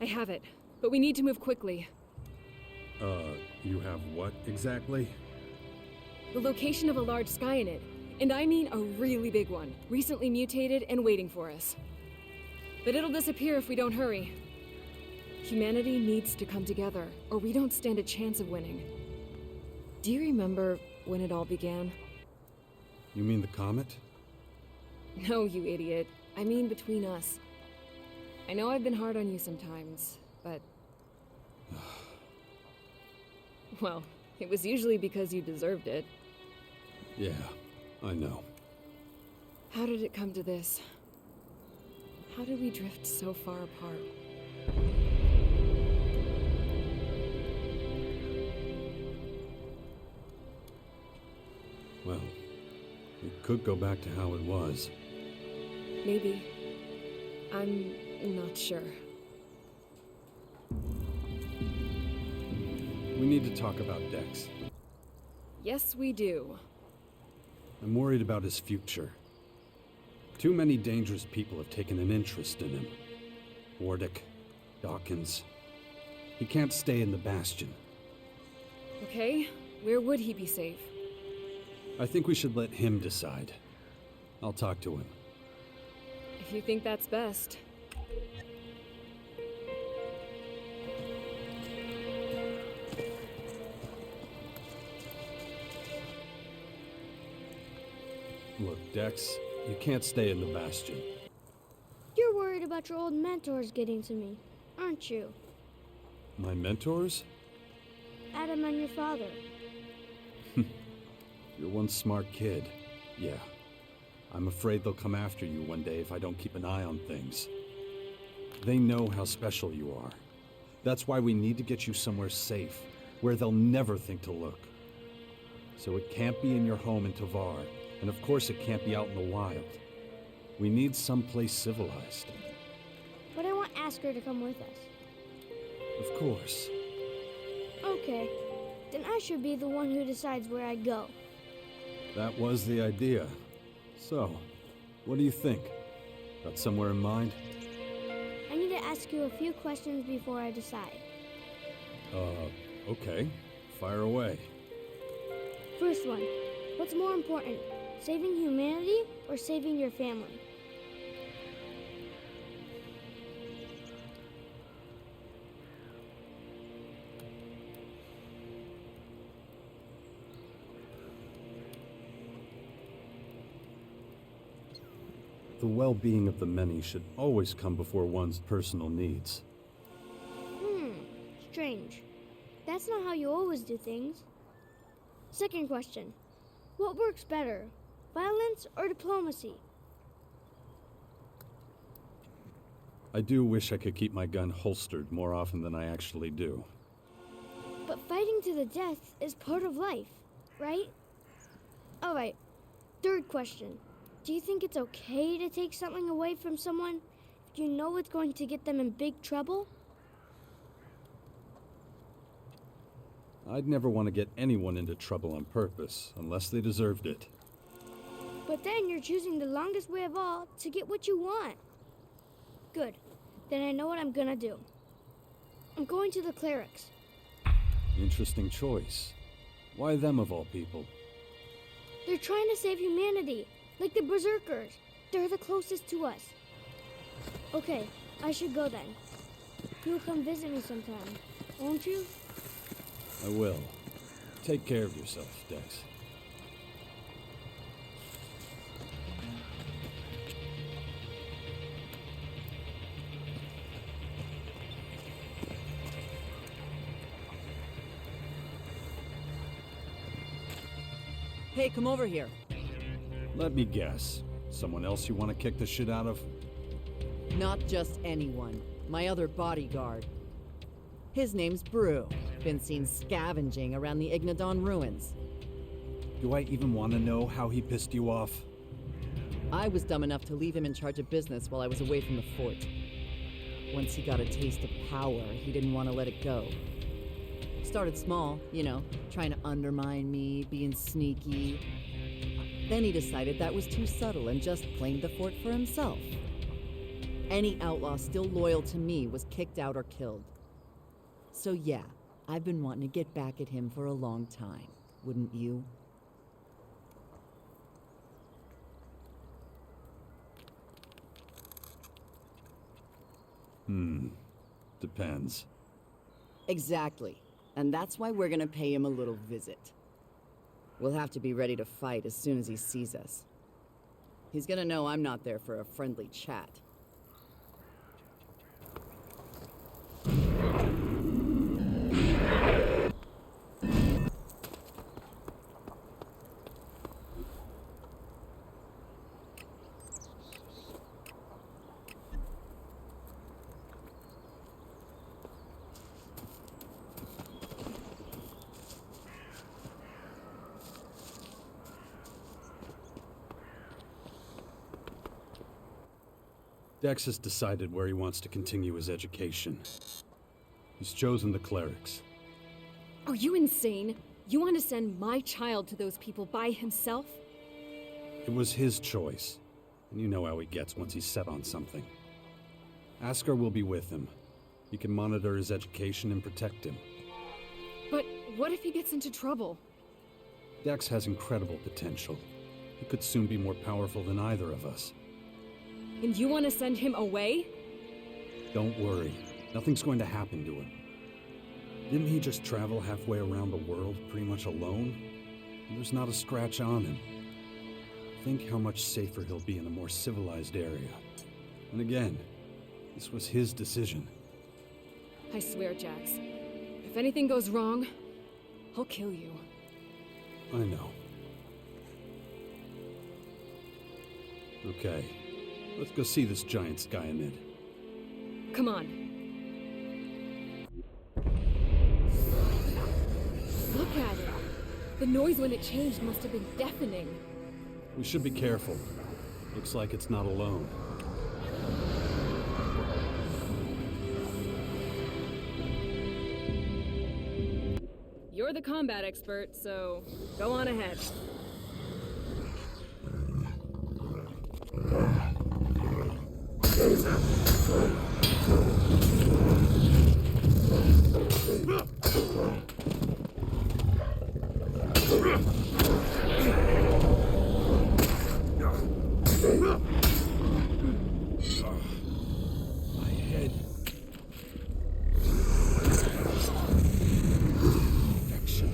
I have it, but we need to move quickly. You have what exactly? The location of a large Skynet, and I mean a really big one, recently mutated and waiting for us. But it'll disappear if we don't hurry. Humanity needs to come together, or we don't stand a chance of winning. Do you remember when it all began? You mean the comet? No, you idiot. I mean between us. I know I've been hard on you sometimes, but... well, it was usually because you deserved it. Yeah, I know. How did it come to this? How did we drift so far apart? Well, we could go back to how it was. Maybe. I'm not sure. We need to talk about Dex. Yes, we do. I'm worried about his future. Too many dangerous people have taken an interest in him. Wardick, Dawkins. He can't stay in the Bastion. Okay, where would he be safe? I think we should let him decide. I'll talk to him. If you think that's best. Look, Dex, you can't stay in the Bastion. You're worried about your old mentors getting to me, aren't you? My mentors? Adam and your father. You're one smart kid. Yeah. I'm afraid they'll come after you one day if I don't keep an eye on things. They know how special you are. That's why we need to get you somewhere safe, where they'll never think to look. So it can't be in your home in Tovar, and of course it can't be out in the wild. We need someplace civilized. But I want Asker to come with us. Of course. Okay, then I should be the one who decides where I go. That was the idea. So, what do you think? Got somewhere in mind? I need to ask you a few questions before I decide. Okay. Fire away. First one, what's more important, saving humanity or saving your family? The well-being of the many should always come before one's personal needs. Strange. That's not how you always do things. Second question, what works better, violence or diplomacy? I do wish I could keep my gun holstered more often than I actually do. But fighting to the death is part of life, right? Alright, third question. Do you think it's okay to take something away from someone if you know it's going to get them in big trouble? I'd never want to get anyone into trouble on purpose, unless they deserved it. But then you're choosing the longest way of all to get what you want. Good. Then I know what I'm gonna do. I'm going to the clerics. Interesting choice. Why them of all people? They're trying to save humanity, like the berserkers. They're the closest to us. Okay, I should go then. You'll come visit me sometime, won't you? I will. Take care of yourself, Dex. Hey, come over here. Let me guess. Someone else you want to kick the shit out of? Not just anyone. My other bodyguard. His name's Brew. Been seen scavenging around the Ignadon ruins. Do I even want to know how he pissed you off? I was dumb enough to leave him in charge of business while I was away from the fort. Once he got a taste of power, he didn't want to let it go. Started small, you know, trying to undermine me, being sneaky. Then he decided that was too subtle and just claimed the fort for himself. Any outlaw still loyal to me was kicked out or killed. So yeah, I've been wanting to get back at him for a long time, wouldn't you? Depends. Exactly. And that's why we're gonna pay him a little visit. We'll have to be ready to fight as soon as he sees us. He's gonna know I'm not there for a friendly chat. Dex has decided where he wants to continue his education. He's chosen the clerics. Are you insane? You want to send my child to those people by himself? It was his choice, and you know how he gets once he's set on something. Asker will be with him. He can monitor his education and protect him. But what if he gets into trouble? Dex has incredible potential. He could soon be more powerful than either of us. And you want to send him away? Don't worry. Nothing's going to happen to him. Didn't he just travel halfway around the world pretty much alone? And there's not a scratch on him. Think how much safer he'll be in a more civilized area. And again, this was his decision. I swear, Jax. If anything goes wrong, I'll kill you. I know. Okay. Let's go see this giant Skyanid. Come on. Look at it. The noise when it changed must have been deafening. We should be careful. Looks like it's not alone. You're the combat expert, so go on ahead. My head. Infection.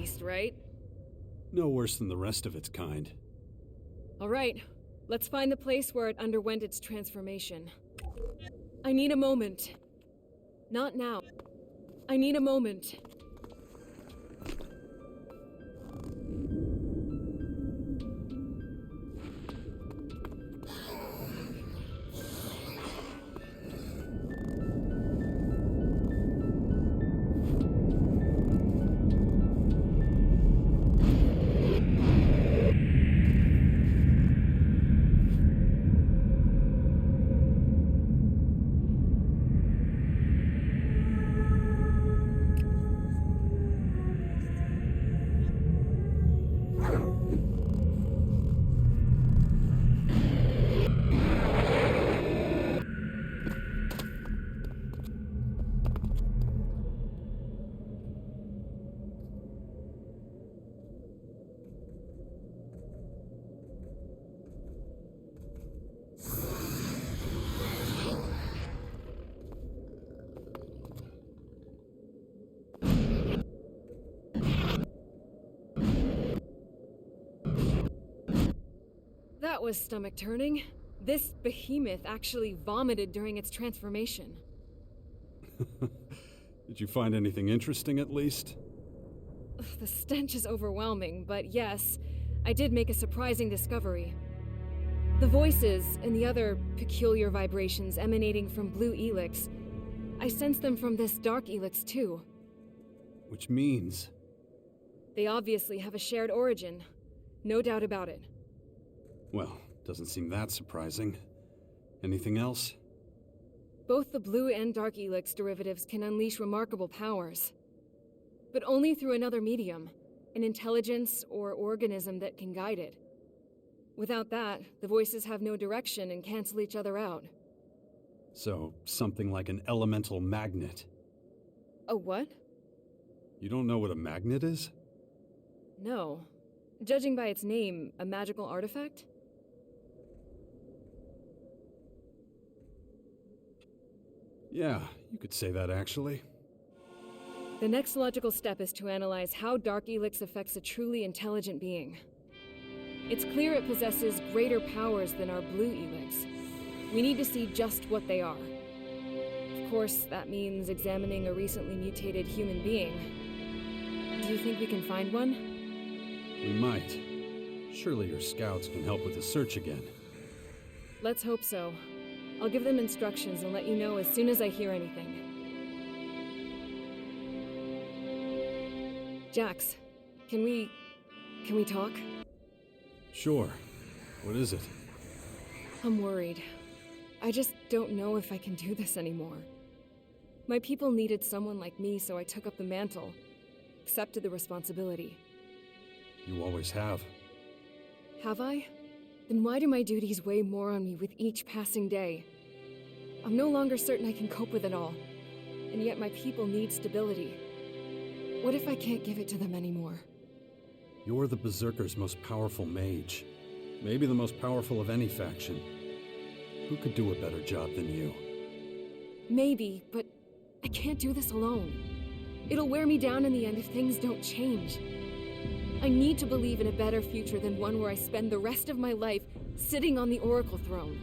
beast, right? No worse than the rest of its kind. All right, let's find the place where it underwent its transformation. I need a moment. Not now. I need a moment. That was stomach-turning. This behemoth actually vomited during its transformation. Did you find anything interesting at least? Ugh, the stench is overwhelming, but yes, I did make a surprising discovery. The voices and the other peculiar vibrations emanating from blue elix, I sense them from this dark elix too. Which means... They obviously have a shared origin. No doubt about it. Well, doesn't seem that surprising. Anything else? Both the blue and dark elix derivatives can unleash remarkable powers. But only through another medium, an intelligence or organism that can guide it. Without that, the voices have no direction and cancel each other out. So, something like an elemental magnet. A what? You don't know what a magnet is? No. Judging by its name, a magical artifact? Yeah, you could say that actually. The next logical step is to analyze how Dark Elix affects a truly intelligent being. It's clear it possesses greater powers than our Blue Elix. We need to see just what they are. Of course, that means examining a recently mutated human being. Do you think we can find one? We might. Surely your scouts can help with the search again. Let's hope so. I'll give them instructions and let you know as soon as I hear anything. Jax, can we talk? Sure. What is it? I'm worried. I just don't know if I can do this anymore. My people needed someone like me, so I took up the mantle. Accepted the responsibility. You always have. Have I? Then why do my duties weigh more on me with each passing day? I'm no longer certain I can cope with it all. And yet my people need stability. What if I can't give it to them anymore? You're the Berserker's most powerful mage. Maybe the most powerful of any faction. Who could do a better job than you? Maybe, but I can't do this alone. It'll wear me down in the end if things don't change. I need to believe in a better future than one where I spend the rest of my life sitting on the Oracle throne.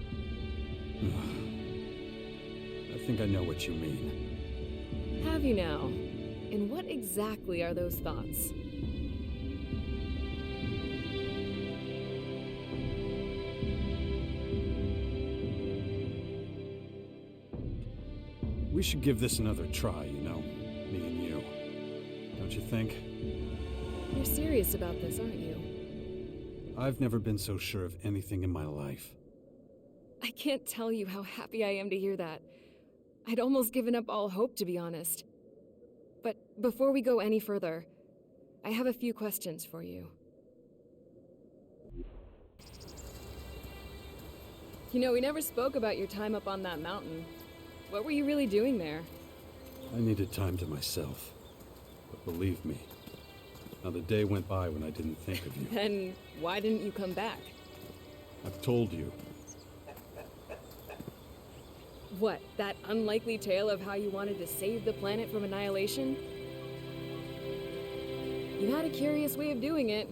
I think I know what you mean. Have you now? And what exactly are those thoughts? We should give this another try, you know, me and you. Don't you think? You're serious about this, aren't you? I've never been so sure of anything in my life. I can't tell you how happy I am to hear that. I'd almost given up all hope, to be honest. But before we go any further, I have a few questions for you. You know, we never spoke about your time up on that mountain. What were you really doing there? I needed time to myself. But believe me, not a day went by when I didn't think of you. Then why didn't you come back? I've told you. What, that unlikely tale of how you wanted to save the planet from annihilation? You had a curious way of doing it.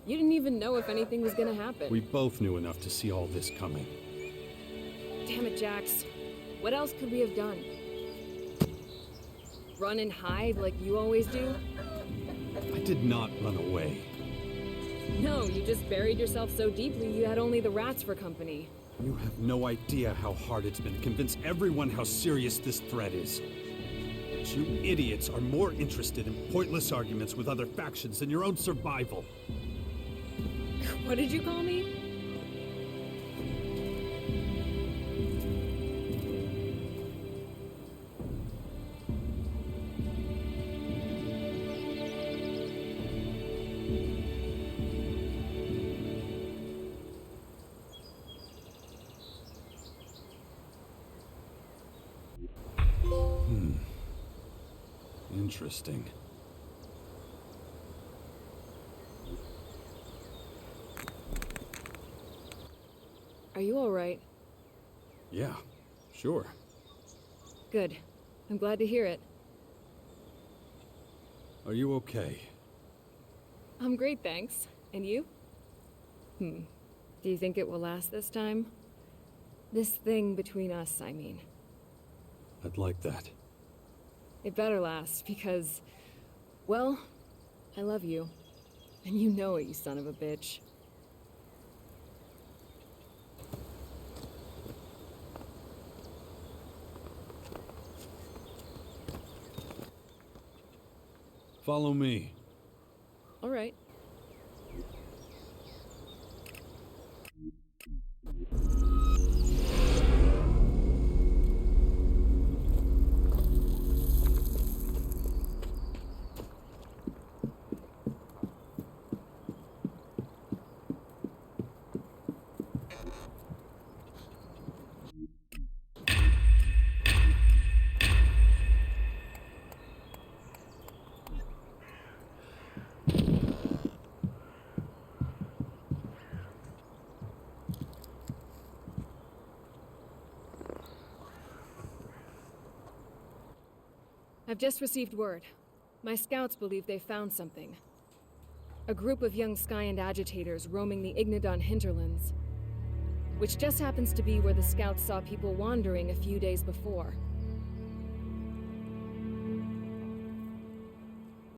You didn't even know if anything was gonna happen. We both knew enough to see all this coming. Damn it, Jax. What else could we have done? Run and hide like you always do? I did not run away. No, you just buried yourself so deeply you had only the rats for company. You have no idea how hard it's been to convince everyone how serious this threat is. But you idiots are more interested in pointless arguments with other factions than your own survival. What did you call me? Interesting. Are you all right? Yeah, sure. Good. I'm glad to hear it. Are you okay? I'm great, thanks. And you? Do you think it will last this time? This thing between us, I mean. I'd like that. It better last, because, well, I love you. And you know it, you son of a bitch. Follow me. All right. I've just received word. My scouts believe they found something. A group of young Skyend agitators roaming the Ignadon hinterlands. Which just happens to be where the scouts saw people wandering a few days before.